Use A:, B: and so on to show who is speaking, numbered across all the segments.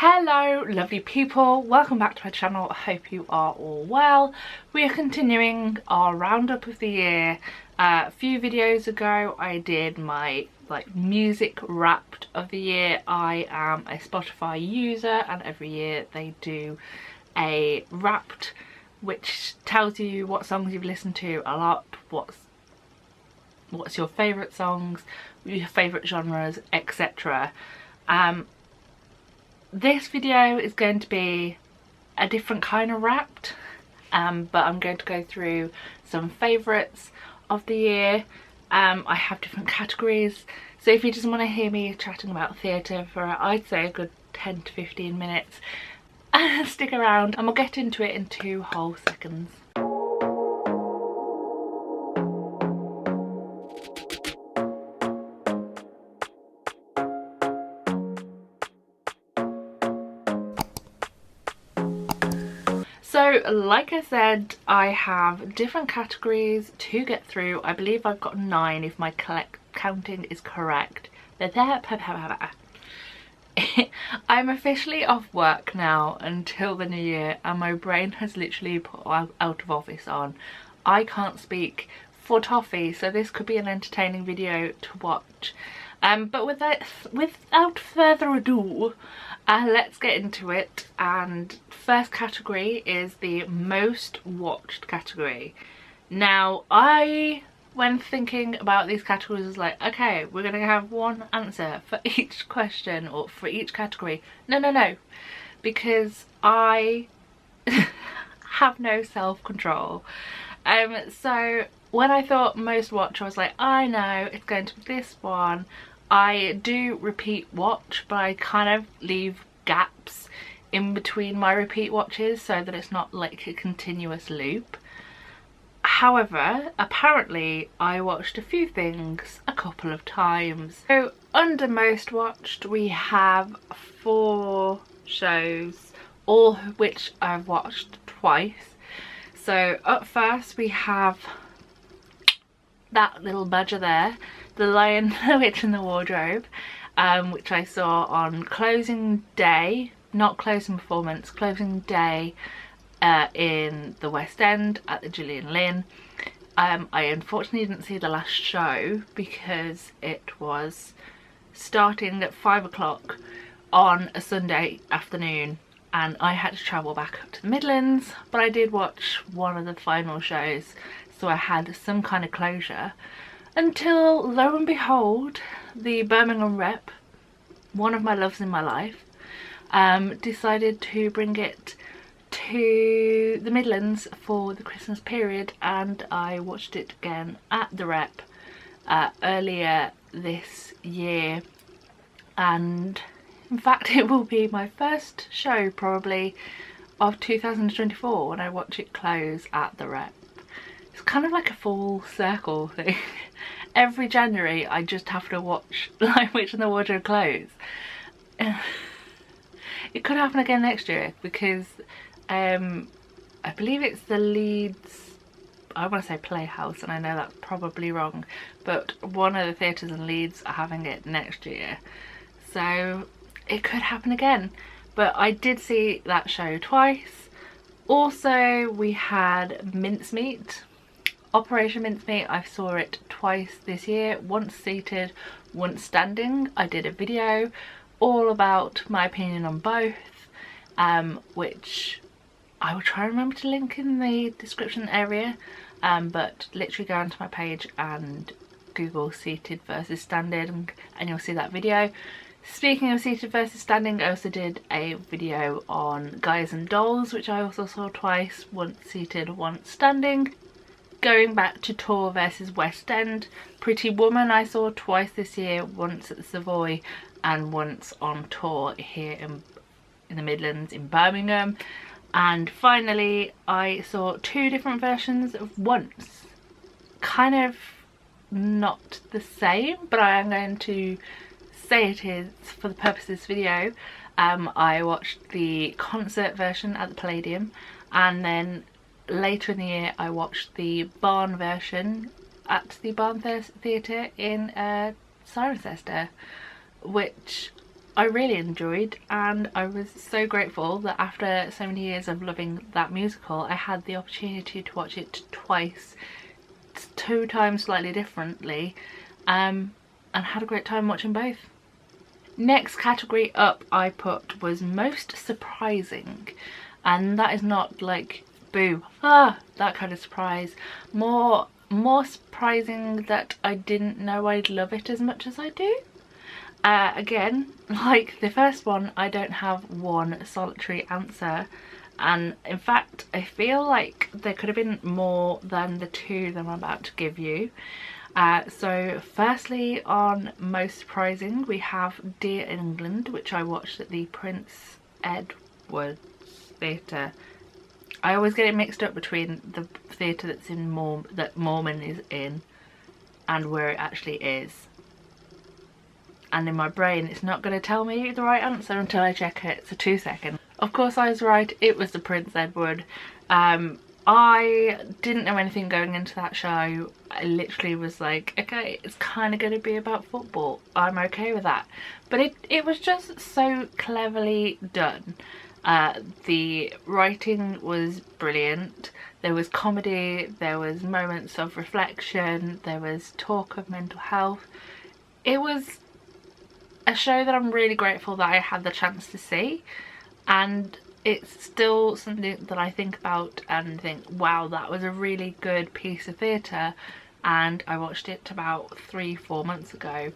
A: Hello lovely people, welcome back to my channel. I hope you are all well. We are continuing our roundup of the year. A few videos ago I did my music wrapped of the year. I am a Spotify user and every year they do a wrapped which tells you what songs you've listened to a lot, what's your favourite songs, your favourite genres, etc. This video is going to be a different kind of wrapped, but I'm going to go through some favourites of the year. I have different categories, so if you just want to hear me chatting about theatre for I'd say a good 10 to 15 minutes, stick around and we'll get into it in 2 whole seconds. So like I said, I have different categories to get through. I believe I've got 9 if my counting is correct. I'm officially off work now until the new year and my brain has literally put out of office on. I can't speak for toffee, so this could be an entertaining video to watch. But without further ado, let's get into it. And first category is the most watched category. Now when thinking about these categories, was like, okay, we're gonna have one answer for each question or for each category. No, because I have no self-control. So when I thought most watch, I was like, I know it's going to be this one. I do repeat watch, but I kind of leave gaps in between my repeat watches so that it's not like a continuous loop. However, apparently I watched a few things a couple of times. So under most watched we have 4 shows, all of which I've watched twice. So up first we have that little badger there, The Lion, the Witch and the Wardrobe, which I saw on closing day, not closing performance, closing day in the West End at the Gillian Lynn. I unfortunately didn't see the last show because it was starting at 5 o'clock on a Sunday afternoon and I had to travel back up to the Midlands, but I did watch one of the final shows, so I had some kind of closure until, lo and behold, the Birmingham rep, one of my loves in my life, decided to bring it to the Midlands for the Christmas period, and I watched it again at the rep earlier this year, and in fact it will be my first show probably of 2024 when I watch it close at the rep. It's kind of like a full circle thing. Every January I just have to watch Lion, Witch and the Wardrobe close. It could happen again next year because I believe it's the Leeds, I want to say Playhouse and I know that's probably wrong, but one of the theatres in Leeds are having it next year, so it could happen again. But I did see that show twice. Also we had Mincemeat, Operation Mincemeat. I saw it twice this year, once seated, once standing. I did a video all about my opinion on both, which I will try and remember to link in the description area, but literally go onto my page and Google seated versus standing and you'll see that video. Speaking of seated versus standing, I also did a video on Guys and Dolls, which I also saw twice, once seated, once standing. Going back to tour versus West End, Pretty Woman I saw twice this year, once at the Savoy and once on tour here in the Midlands in Birmingham. And finally I saw 2 different versions of Once. Kind of not the same, but I am going to say it is for the purpose of this video. I watched the concert version at the Palladium, and then later in the year I watched the barn version at the Barn Theatre in Cirencester, which I really enjoyed, and I was so grateful that after so many years of loving that musical, I had the opportunity to watch it twice, 2 times slightly differently, and had a great time watching both. Next category up I put was most surprising, and that is not like boo, that kind of surprise. More surprising that I didn't know I'd love it as much as I do. Again, like the first one, I don't have one solitary answer, and in fact I feel like there could have been more than the 2 that I'm about to give you. So firstly, on most surprising, we have Dear England, which I watched at the Prince Edward's Theatre. I always get it mixed up between the theatre that's in that Mormon is in and where it actually is. And in my brain it's not going to tell me the right answer until I check it, so 2 seconds. Of course I was right, it was the Prince Edward. I didn't know anything going into that show. I literally was like, okay, it's kind of going to be about football, I'm okay with that. But it was just so cleverly done. The writing was brilliant, there was comedy, there was moments of reflection, there was talk of mental health. It was a show that I'm really grateful that I had the chance to see, and it's still something that I think about and think, wow, that was a really good piece of theatre, and I watched it about 3-4 months ago.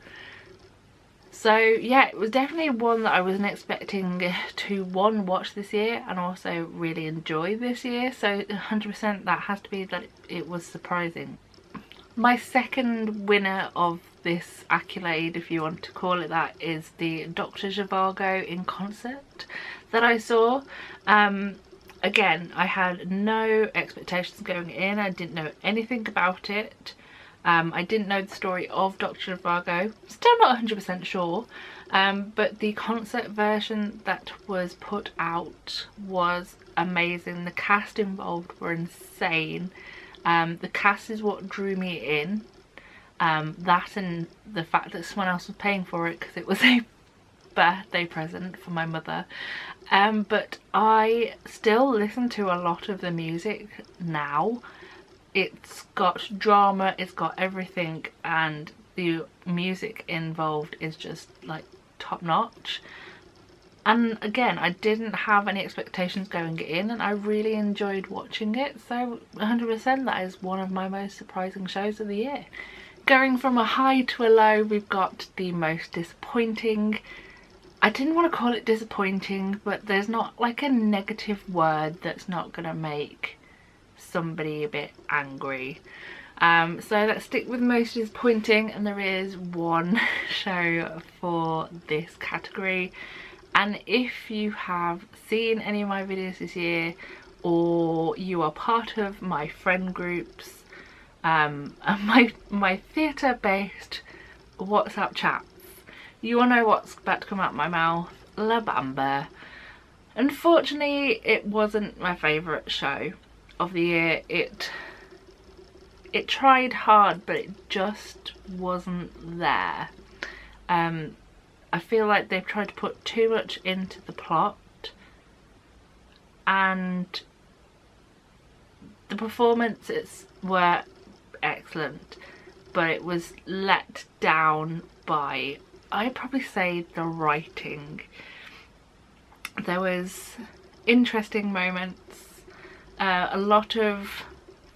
A: So yeah, it was definitely one that I wasn't expecting to watch this year and also really enjoy this year, so 100% that has to be that it was surprising. My second winner of this accolade, if you want to call it that, is the Dr. Zhivago in concert that I saw. Again, I had no expectations going in, I didn't know anything about it. I didn't know the story of Dr. Zhivago, still not 100% sure, but the concert version that was put out was amazing. The cast involved were insane. The cast is what drew me in, that and the fact that someone else was paying for it because it was a birthday present for my mother. But I still listen to a lot of the music now. It's got drama, it's got everything, and the music involved is just like top notch. And again, I didn't have any expectations going in, and I really enjoyed watching it, so 100% that is one of my most surprising shows of the year. Going from a high to a low, we've got the most disappointing. I didn't want to call it disappointing, but there's not like a negative word that's not gonna make somebody a bit angry. So let's stick with most disappointing, and there is one show for this category. And if you have seen any of my videos this year, or you are part of my friend groups, my theatre-based WhatsApp chats, you all know what's about to come out my mouth. La Bamba. Unfortunately, it wasn't my favourite show of the year. It tried hard, but it just wasn't there. I feel like they've tried to put too much into the plot, and the performances were excellent, but it was let down by, I'd probably say, the writing. There was interesting moments, a lot of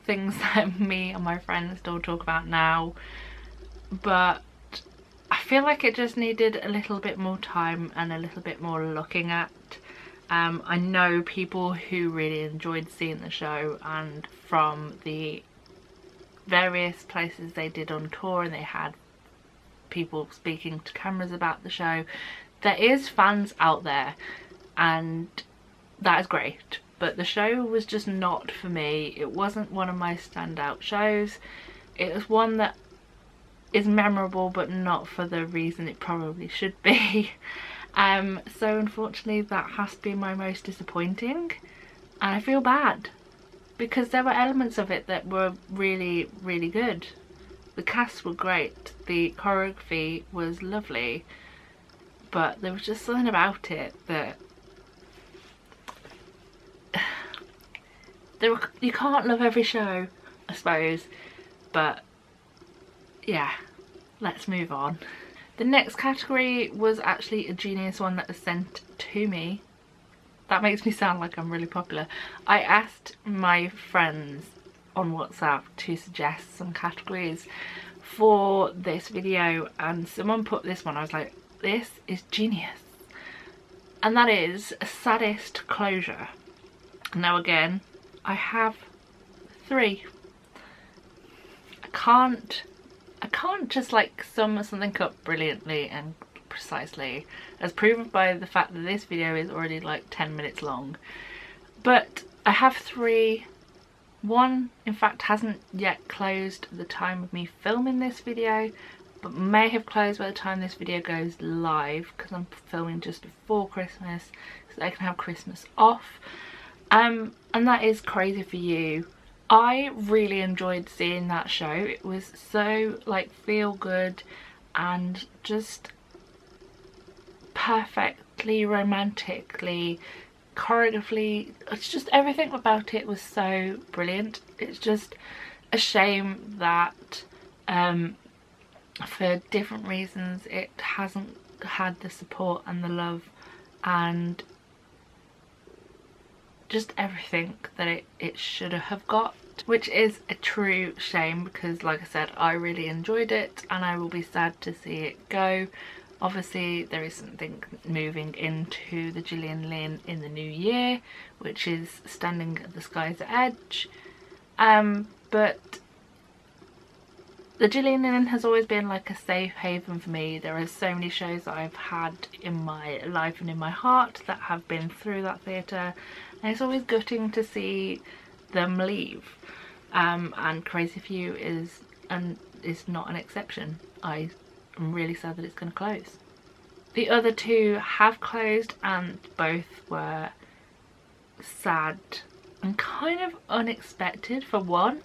A: things that me and my friends still talk about now, but I feel like it just needed a little bit more time and a little bit more looking at. I know people who really enjoyed seeing the show, and from the various places they did on tour, and they had people speaking to cameras about the show. There is fans out there, and that is great, but the show was just not for me. It wasn't one of my standout shows. It was one that is memorable, but not for the reason it probably should be. So unfortunately that has to be my most disappointing, and I feel bad because there were elements of it that were really, really good. The cast were great, the choreography was lovely, but there was just something about it that you can't love every show, I suppose, but yeah, let's move on. The next category was actually a Genius one that was sent to me. That makes me sound like I'm really popular. I asked my friends on WhatsApp to suggest some categories for this video, and someone put this one. I was like, this is genius. And that is saddest closure. Now again, I have 3. I can't just like sum something up brilliantly and precisely, as proven by the fact that this video is already like 10 minutes long. But I have 3. One, in fact, hasn't yet closed at the time of me filming this video, but may have closed by the time this video goes live, because I'm filming just before Christmas so I can have Christmas off. And that is Crazy for You. I really enjoyed seeing that show. It was so like feel good and just perfectly romantically choreographically, it's just everything about it was so brilliant. It's just a shame that for different reasons it hasn't had the support and the love and just everything that it should have got, which is a true shame, because like I said, I really enjoyed it and I will be sad to see it go. Obviously there is something moving into the Gillian Lynne in the new year, which is Standing at the Sky's Edge, but the Gillian Lynne has always been like a safe haven for me. There are so many shows that I've had in my life and in my heart that have been through that theatre, and it's always gutting to see them leave, and Crazy for You is not an exception. I'm really sad that it's going to close. The other 2 have closed and both were sad and kind of unexpected for one.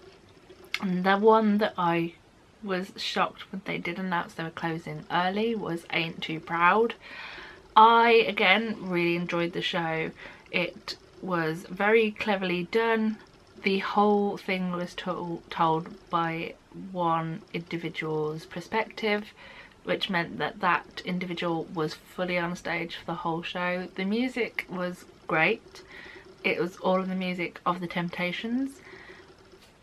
A: And the one that I was shocked when they did announce they were closing early was Ain't Too Proud. I again really enjoyed the show. It was very cleverly done. The whole thing was told by one individual's perspective, which meant that that individual was fully on stage for the whole show. The music was great. It was all of the music of The Temptations,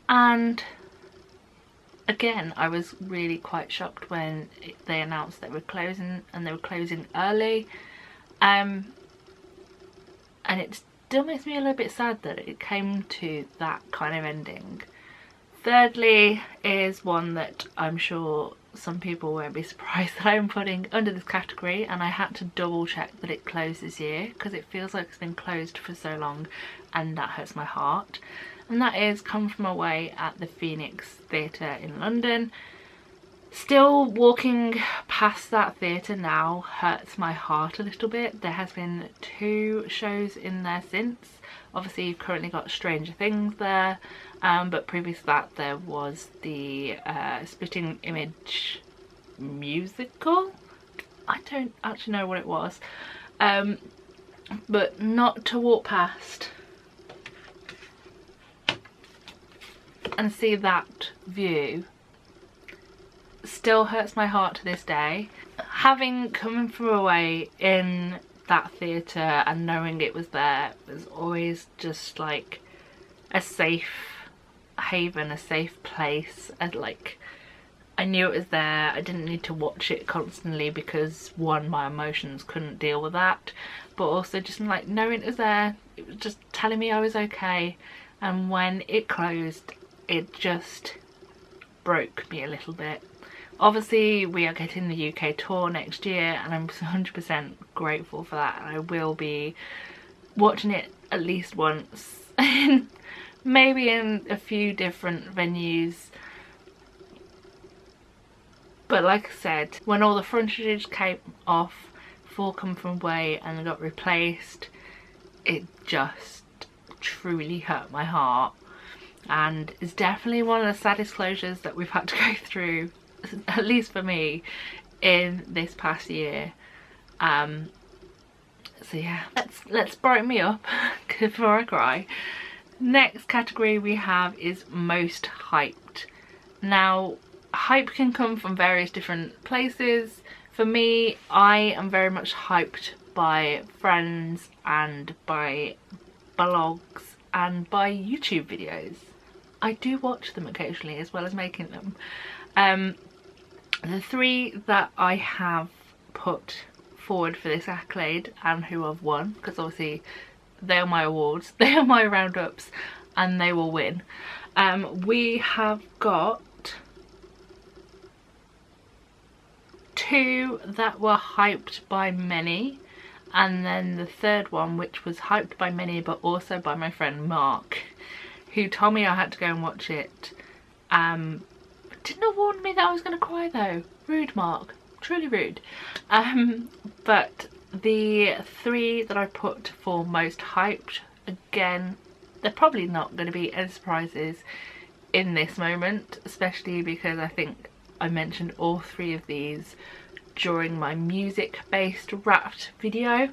A: and again I was really quite shocked when they announced they were closing, and they were closing early, and it still makes me a little bit sad that it came to that kind of ending. Thirdly is one that I'm sure some people won't be surprised that I'm putting under this category, and I had to double check that it closed this year because it feels like it's been closed for so long and that hurts my heart, and that is Come From Away at the Phoenix Theatre in London. Still walking past that theatre now hurts my heart a little bit. There has been 2 shows in there since. Obviously you've currently got Stranger Things there, but previous to that there was the Spitting Image musical. I don't actually know what it was, but not to walk past and see that view still hurts my heart to this day. Having Come From Away in that theatre and knowing it was there was always just like a safe haven, a safe place, and like I knew it was there. I didn't need to watch it constantly because one, my emotions couldn't deal with that, but also just like knowing it was there, it was just telling me I was okay. And when it closed, it just broke me a little bit. Obviously we are getting the UK tour next year and I'm 100% grateful for that, and I will be watching it at least once maybe in a few different venues. But like I said, when all the frontage came off for Come From Away and got replaced, it just truly hurt my heart, and it's definitely one of the saddest closures that we've had to go through, at least for me, in this past year. So yeah, let's brighten me up before I cry. Next category we have is most hyped. Now, hype can come from various different places. For me, I am very much hyped by friends and by blogs and by YouTube videos. I do watch them occasionally as well as making them. The three that I have put forward for this accolade and who I've won, because obviously they are my awards, they are my roundups, and they will win. We have got two that were hyped by many, and then the third one which was hyped by many but also by my friend Mark, who told me I had to go and watch it. Didn't warn me that I was going to cry though. Rude, Mark. Truly rude. But the three that I put for most hyped, again, they're probably not going to be any surprises in this moment, especially because I think I mentioned all three of these during my music based Wrapped video.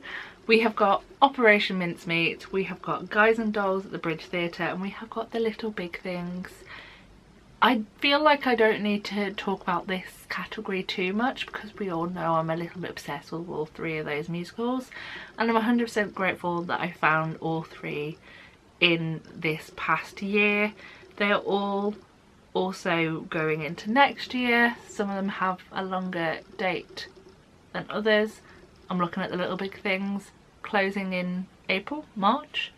A: We have got Operation Mincemeat, we have got Guys and Dolls at the Bridge Theatre, and we have got The Little Big Things. I feel like I don't need to talk about this category too much because we all know I'm a little bit obsessed with all three of those musicals, and I'm 100% grateful that I found all three in this past year. They are all also going into next year. Some of them have a longer date than others. I'm looking at The Little Big Things closing in April, March,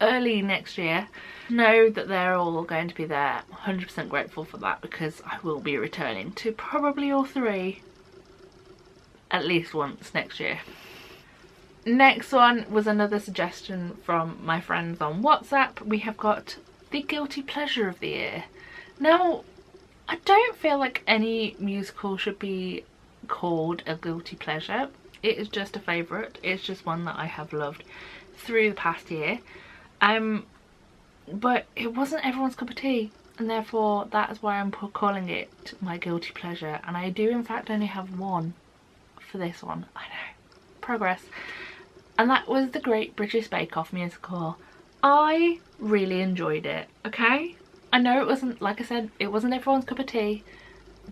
A: early next year. Know that they're all going to be there. 100% grateful for that because I will be returning to probably all three at least once next year. Next one was another suggestion from my friends on WhatsApp. We have got the guilty pleasure of the year. Now, I don't feel like any musical should be called a guilty pleasure. It is just a favourite. It's just one that I have loved through the past year. But it wasn't everyone's cup of tea, and therefore that is why I'm calling it my guilty pleasure. And I do in fact only have one for this one. I know, progress. And that was the Great British Bake Off musical. I really enjoyed it, okay? I know it wasn't, like I said, it wasn't everyone's cup of tea,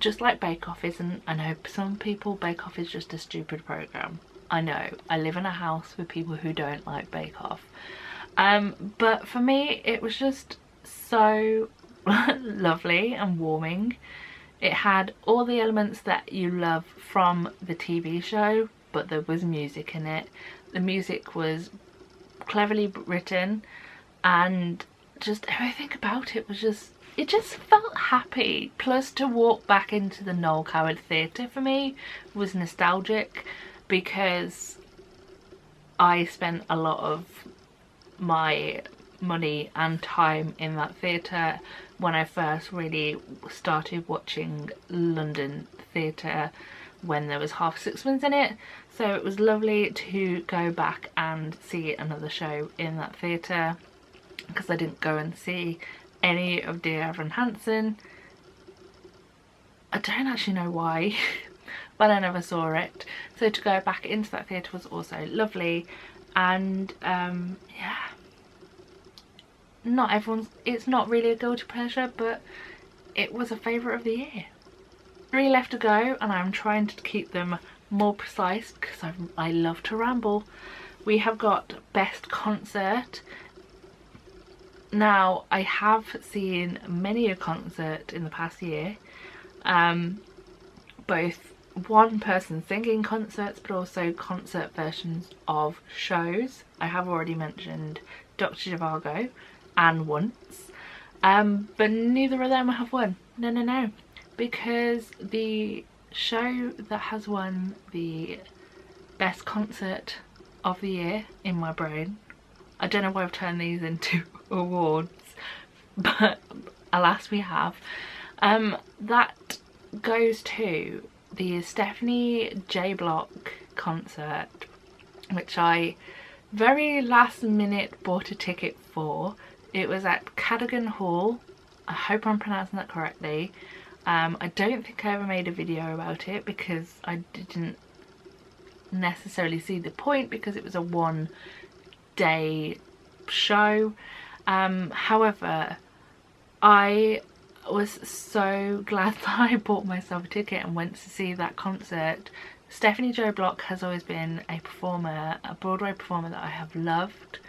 A: just like Bake Off isn't. I know some people, Bake Off is just a stupid programme. I know, I live in a house with people who don't like Bake Off. But for me, it was just so lovely and warming. It had all the elements that you love from the TV show, but there was music in it. The music was cleverly written, and just everything about it was just, it just felt happy. Plus, to walk back into the Noel Coward Theatre for me was nostalgic because I spent a lot of my money and time in that theatre when I first really started watching London theatre, when there was half sixpence in it. So it was lovely to go back and see another show in that theatre, because I didn't go and see any of Dear Evan Hansen. I don't actually know why but I never saw it, so to go back into that theatre was also lovely. And yeah, not everyone's, it's not really a guilty pleasure, but it was a favourite of the year. 3 left to go, and I'm trying to keep them more precise because I love to ramble. We have got Best Concert. Now, I have seen many a concert in the past year, both one person singing concerts but also concert versions of shows. I have already mentioned Dr. Zhivago and Once, but neither of them have won. No, because the show that has won the Best Concert of the Year in my brain, I don't know why I've turned these into awards, but alas we have, that goes to the Stephanie J. Block concert, which I very last minute bought a ticket for. It was at Cadogan Hall, I hope I'm pronouncing that correctly. I don't think I ever made a video about it because I didn't necessarily see the point, because it was a one-day show. However, I was so glad that I bought myself a ticket and went to see that concert. Stephanie Jo Block has always been a performer, a Broadway performer that I have loved.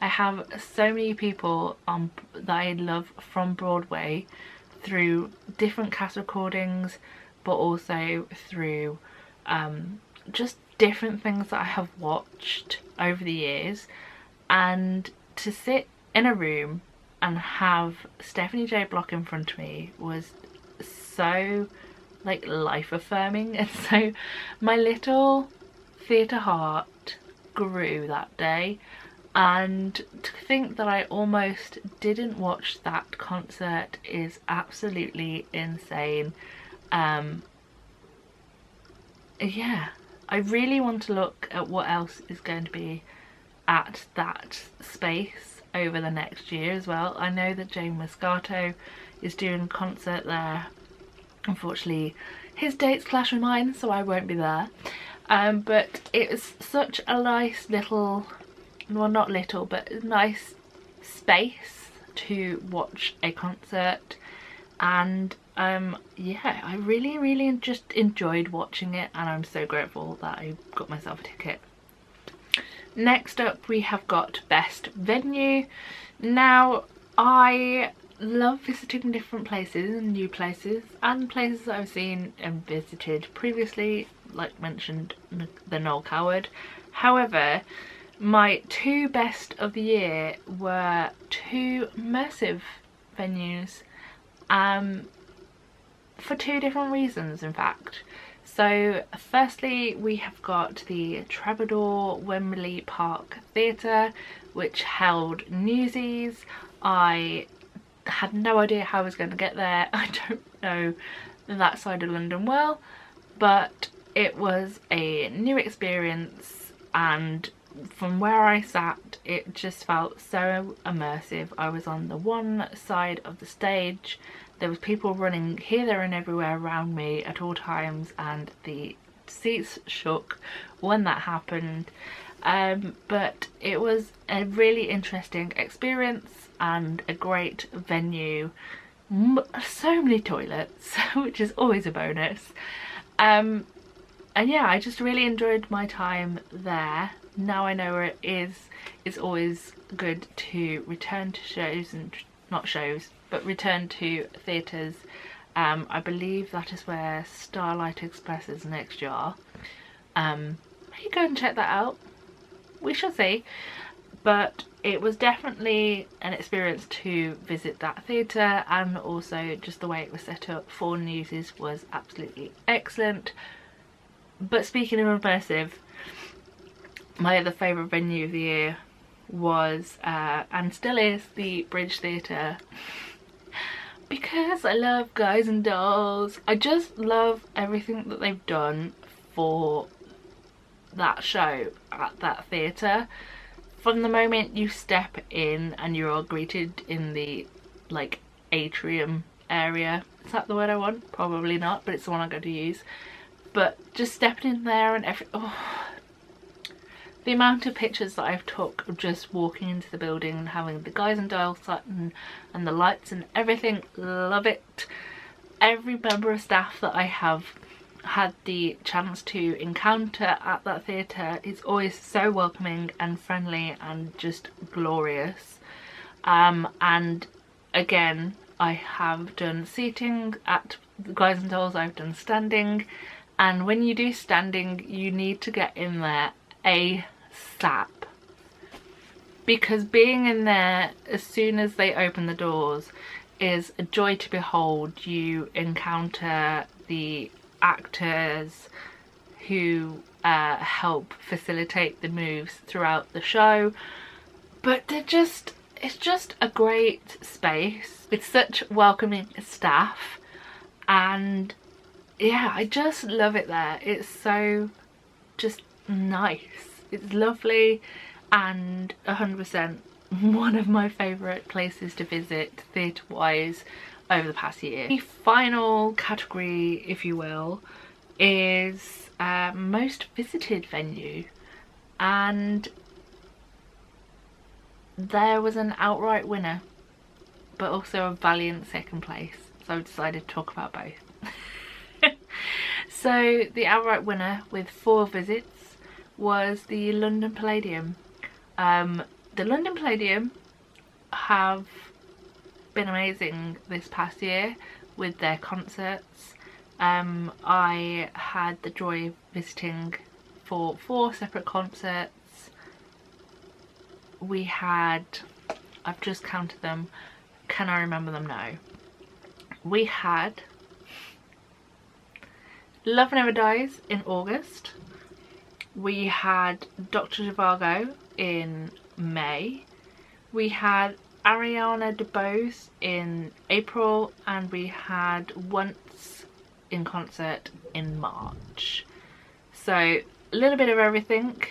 A: I have so many people that I love from Broadway through different cast recordings, but also through just different things that I have watched over the years. And to sit in a room and have Stephanie Jo Block in front of me was so like life affirming, and so my little theatre heart grew that day. And to think that I almost didn't watch that concert is absolutely insane. Yeah, I really want to look at what else is going to be at that space over the next year as well. I know that James Moscato is doing a concert there. Unfortunately, his dates clash with mine, so I won't be there. But it was such a nice little, well, not little, but nice space to watch a concert. And yeah, I really just enjoyed watching it, and I'm so grateful that I got myself a ticket. Next up we have got Best Venue. Now, I love visiting different places and new places, and places that I've seen and visited previously, like mentioned the Noel Coward. However, my two best of the year were two immersive venues, for two different reasons in fact. So firstly, we have got the Troubadour Wembley Park Theatre, which held Newsies. I had no idea how I was going to get there. I don't know that side of London well, but it was a new experience, and from where I sat it just felt so immersive. I was on the one side of the stage. There was people running here, there and everywhere around me at all times, and the seats shook when that happened. But it was a really interesting experience and a great venue. So many toilets, which is always a bonus. And yeah, I just really enjoyed my time there. Now I know where it is, it's always good to return to shows, and not shows, but return to theatres. I believe that is where Starlight Express's next year. Maybe go and check that out. We shall see. But it was definitely an experience to visit that theatre, and also just the way it was set up for Newsies was absolutely excellent. But speaking of immersive, my other favourite venue of the year was and still is the Bridge Theatre, because I love Guys and Dolls. I just love everything that they've done for that show at that theatre. From the moment you step in and you're all greeted in the like atrium area, is that the word I want? Probably not, but it's the one I'm going to use. But just stepping in there and the amount of pictures that I've took of just walking into the building and having the Guys and Dolls and the lights and everything, love it. Every member of staff that I have had the chance to encounter at that theatre is always so welcoming and friendly and just glorious. And again, I have done seating at the Guys and Dolls, I've done standing, and when you do standing you need to get in there ASAP, because being in there as soon as they open the doors is a joy to behold. You encounter the actors who help facilitate the moves throughout the show, but it's just a great space with such welcoming staff, and yeah, I just love it there. It's so just nice, it's lovely, and 100% one of my favourite places to visit theatre wise. over the past year. The final category, if you will, is most visited venue, and there was an outright winner but also a valiant second place, so I decided to talk about both. So the outright winner with 4 visits was the London Palladium. The London Palladium have been amazing this past year with their concerts. I had the joy of visiting for 4 separate concerts. We had, I've just counted them, can I remember them now? We had Love Never Dies in August. We had Dr. Zhivago in May. We had Ariana DeBose in April, and we had Once in concert in March. So a little bit of everything.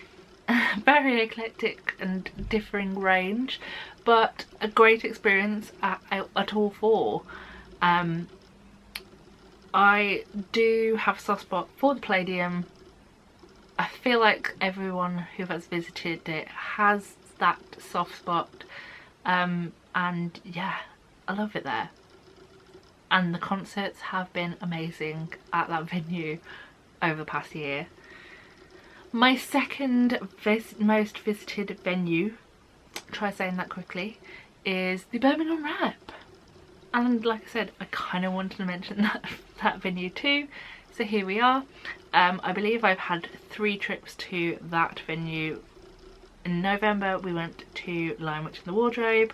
A: Very eclectic and differing range, but a great experience at all 4. I do have a soft spot for the Palladium. I feel like everyone who has visited it has that soft spot, and yeah, I love it there. And the concerts have been amazing at that venue over the past year. My second most visited venue, try saying that quickly, is the Birmingham Rep. And like I said, I kind of wanted to mention that venue too, so here we are. I believe I've had 3 trips to that venue. In November we went to Lion Witch in the Wardrobe.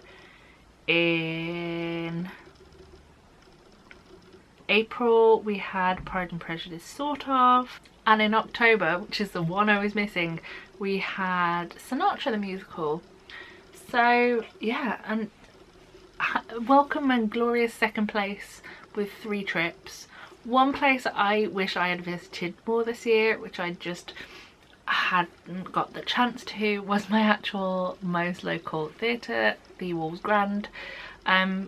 A: In April we had Pride and Prejudice sort of, and in October, which is the one I was missing, we had Sinatra the Musical. So yeah, and welcome and glorious second place with 3 trips. One place I wish I had visited more this year, which I just hadn't got the chance to, was my actual most local theatre, the Wolves Grand. I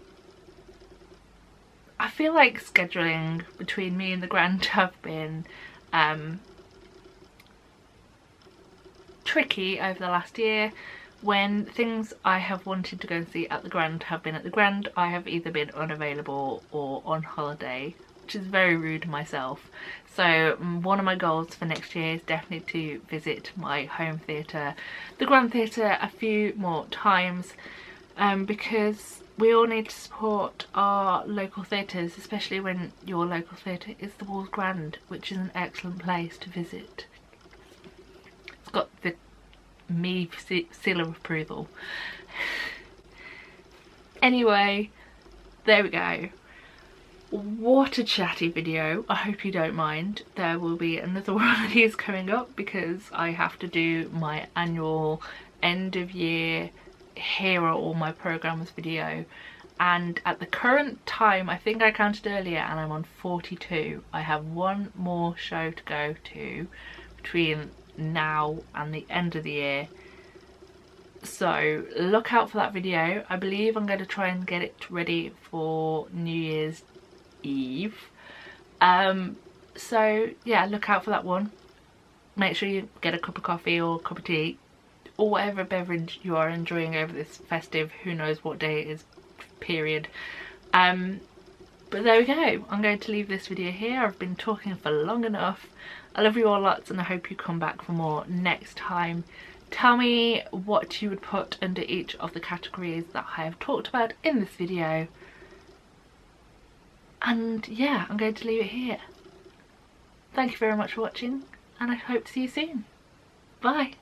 A: feel like scheduling between me and the Grand have been tricky over the last year. When things I have wanted to go and see at the Grand have been at the Grand, I have either been unavailable or on holiday, which is very rude of myself. So one of my goals for next year is definitely to visit my home theatre, the Grand Theatre, a few more times, because we all need to support our local theatres, especially when your local theatre is the Wolves Grand, which is an excellent place to visit. It's got the me seal of approval. Anyway, there we go. What a chatty video. I hope you don't mind. There will be another one of these coming up because I have to do my annual end of year here are all my programmes video, and at the current time, I think I counted earlier and I'm on 42. I have one more show to go to between now and the end of the year, so look out for that video. I believe I'm going to try and get it ready for New Year's Eve, so yeah, look out for that one. Make sure you get a cup of coffee or a cup of tea or whatever beverage you are enjoying over this festive, who knows what day it is, period. But there we go. I'm going to leave this video here. I've been talking for long enough. I love you all lots and I hope you come back for more next time. Tell me what you would put under each of the categories that I have talked about in this video. And yeah, I'm going to leave it here. Thank you very much for watching and I hope to see you soon. Bye.